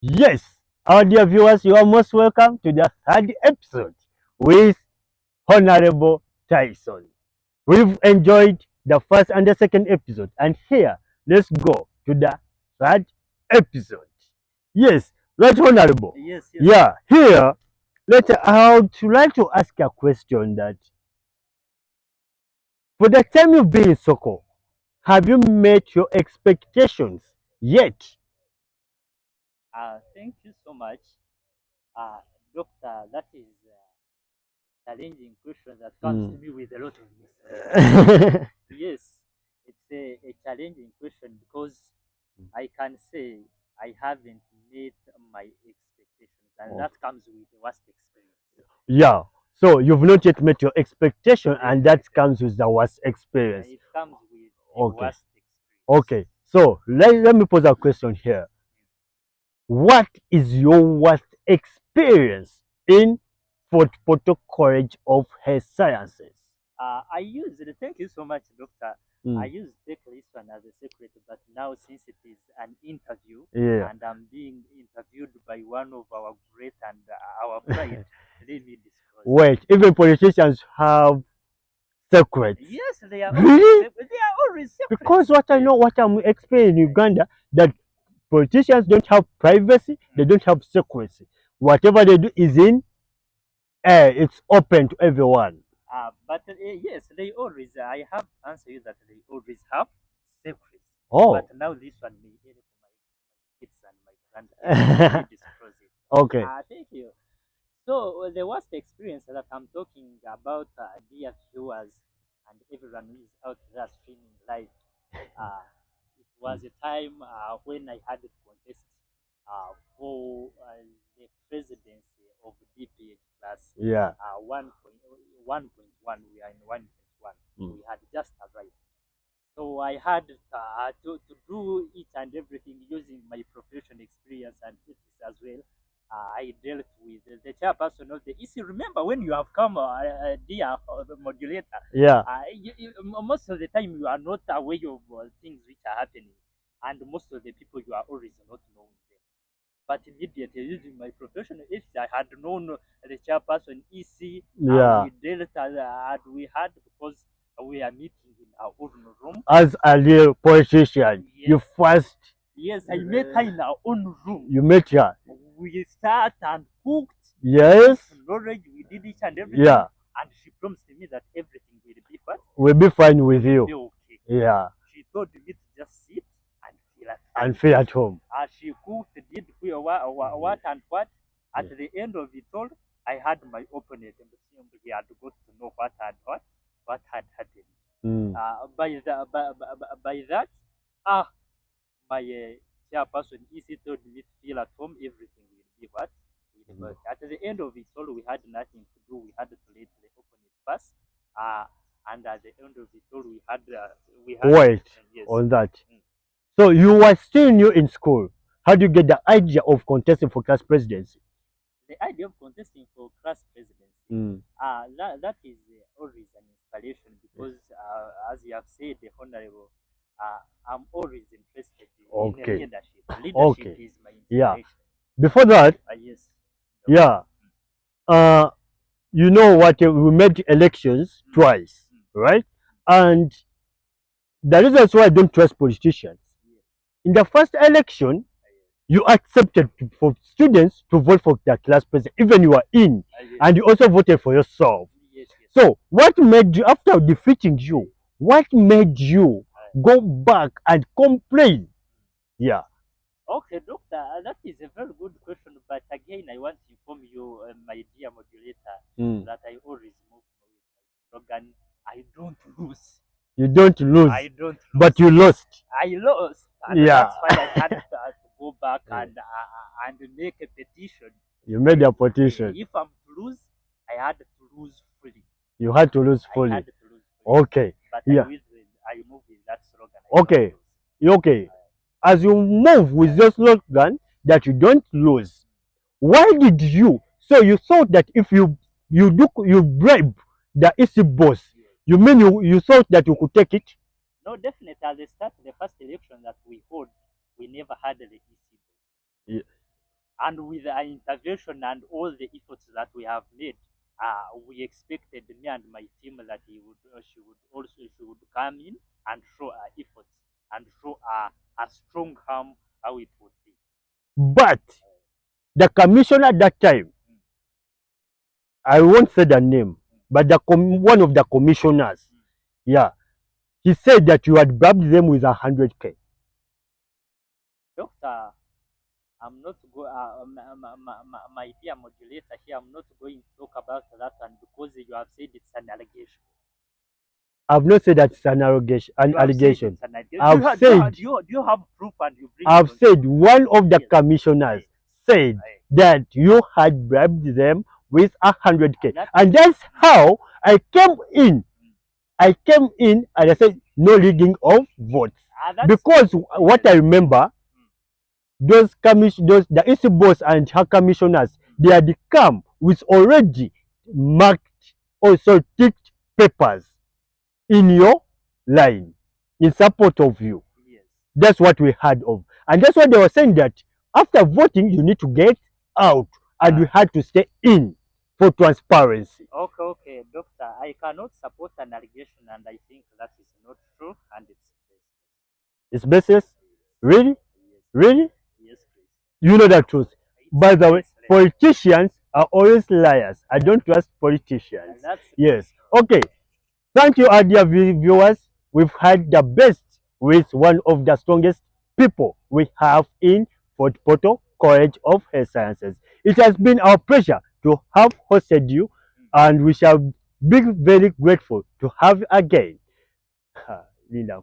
Yes, our dear viewers, you are most welcome to the third episode with Honorable Tyson. We've enjoyed the first and the second episode, and here let's go to the third episode. Yes, right, Honorable. Yes, yes. Yeah, here I would like to ask a question that for the time you've been in Soko, have you met your expectations yet? Thank you so much, uh, Doctor. That is a challenging question that comes to Mm. me with a lot of mystery. Yes, it's a challenging question because I can say I haven't met my expectations, and Oh. that comes with the worst experience. Yeah. So you've not yet met your expectation, and that Definitely, comes with the worst experience. it comes with a Okay. worst experience. Okay. So let me pose a question here. What is your worst experience in Fort Poto College of Health Sciences? I used thank you so much, Doctor. I Mm. used take this one as a secret, but now since it is an interview Yeah. and I'm being interviewed by one of our great and our pride, let me disclose it. Wait, even politicians have secrets. Yes, they are always Really? they are always Because secrets. what I'm experiencing in Uganda, that politicians don't have privacy, they don't have secrecy. Whatever they do is in air, it's open to everyone. But yes, they always. I have to answer you that they always have secrets. But Oh. now this one may help my kids and my grandkids. Let me disclose it. Okay. Thank you. So the worst experience that I'm talking about, dear viewers and everyone who is out there streaming live, it was a time when I had to contest for the presidency of DPH class Yeah. 1.1. We are in 1.1. Mm. We had just arrived. So I had to do each and everything using my profession experience and ethics as well. I dealt with the chairperson of the EC. Remember when you have come, dear modulator, Yeah. most of the time you are not aware of things which are happening, and most of the people you are always not knowing them. But immediately using my profession, if I had known the chairperson EC, Yeah. we dealt and we had because we are meeting in our own room. As a real politician, you Yes, first yes, I met her in our own room. you met her. We sat and cooked. Yes. Knowledge, we did each and everything. Yeah. And she promised me that everything will be what? We'll be fine with Will you. be okay. Yeah. She told me to just sit and feel at home. And feel at home. She cooked, did what and what. At the end of it all, I had my opponent, and he had got to know what had happened. Mm. By that, ah, my chairperson easy told me to feel at home. Everything will be what will work. At the end of it all, we had nothing to do. We had to let the opponent pass. Uh, and at the end of it all, we had Wait yes. on that. Mm. So you were still new in school. How do you get the idea of contesting for class presidency? The idea of contesting for class presidency, Mm. that is always an inspiration because, as you have said, the honorable, I'm always interested in Okay. leadership. Leadership Okay. is my Yeah. inspiration. Before that, Yes. yeah. Uh, you know what? We made elections Mm. twice, Mm. right? And the reasons why I don't trust politicians. Yes. In the first election, you accepted for students to vote for the class president, even you are in, Yes. and you also voted for yourself. Yes. Yes. So, what made you, after defeating you, what made you go back and complain? Yeah. Okay, doctor, that is a very good question. But again, I want to inform you, my dear modulator, Mm. that I always move with my slogan: I don't lose. You don't lose, I don't lose. but you lost. I lost, and Yeah. that's why I had to go back and make a petition. You made a petition. If I'm to lose, I had to lose fully. You had to lose I fully. had to lose fully. Okay. But Yeah. I move with that slogan. I Okay. don't lose. Okay. As you move with your slogan that you don't lose, why did you? So you thought that if you bribe the EC boss, Yes. you mean you thought that you could take it? No, definitely. At the start, the first election that we hold, we never had the EC. Yeah. And with the intervention and all the efforts that we have made, we expected me and my team that she would come in and show her efforts and show a strong arm how it would be. But the commissioner at that time, I won't say the name, but one of the commissioners, yeah, he said that you had bribed them with 100K. Doctor, I'm not my dear modulator here. I'm not going to talk about that one because you have said it's an allegation. I've not said that it's an allegation. I've said, Do you have proof and you bring I've it on? said one of the Yes. commissioners said Yes. that you had bribed them with 100K. That- And that's how I came in. I came in and I said, no rigging of votes. Because what I remember, the EC boss and her commissioners, they had come with already marked, also ticked papers in your line in support of you. Yes. That's what we had of. And that's what they were saying, that after voting, you need to get out. And we had to stay in for transparency. Okay, doctor. I cannot support an allegation, and I think that is not true, and It's baseless? Really? yes. Really? Yes, please. You know the truth. It's By the way, baseless. politicians are always liars. I don't trust politicians. And that's Yes. Okay. Thank you, our dear viewers. We've had the best with one of the strongest people we have in Fort Portal College of Health Sciences. It has been our pleasure to have hosted you, and we shall be very grateful to have you again. Linda.